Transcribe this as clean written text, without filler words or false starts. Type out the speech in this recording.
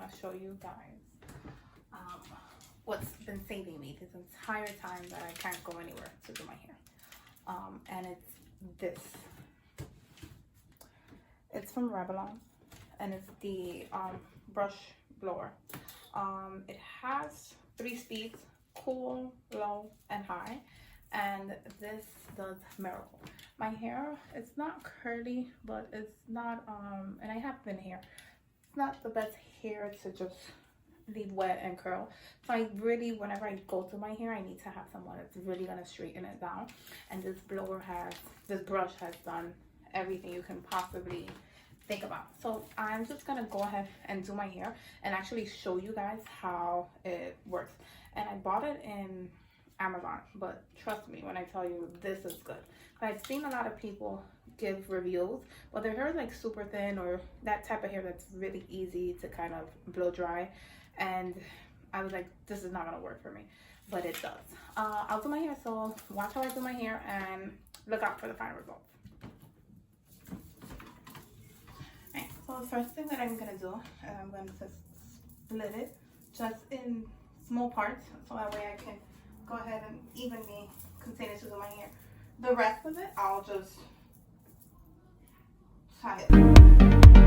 to show you guys what's been saving me this entire time that I can't go anywhere to do my hair. And it's this. It's from Revlon, and it's the brush blower. It has 3 speeds: cool, low, and high. And this does miracle. My hair, it's not curly, but it's not and I have thin hair. It's not the best hair to just leave wet and curl. So I really, whenever I go to my hair, I need to have someone that's really gonna straighten it down. And this brush has done everything you can possibly think about. So I'm just gonna go ahead and do my hair and actually show you guys how it works. And I bought it in Amazon, but trust me when I tell you this is good. I've seen a lot of people give reviews, but their hair is like super thin, or that type of hair that's really easy to kind of blow dry, and I was like, this is not gonna work for me, but it does. I'll do my hair, so watch how I do my hair and look out for the final results. Alright, so the first thing that I'm gonna do is I'm going to split it just in small parts, so that way I can go ahead and evenly continue to do my hair. The rest of it, I'll just tie it.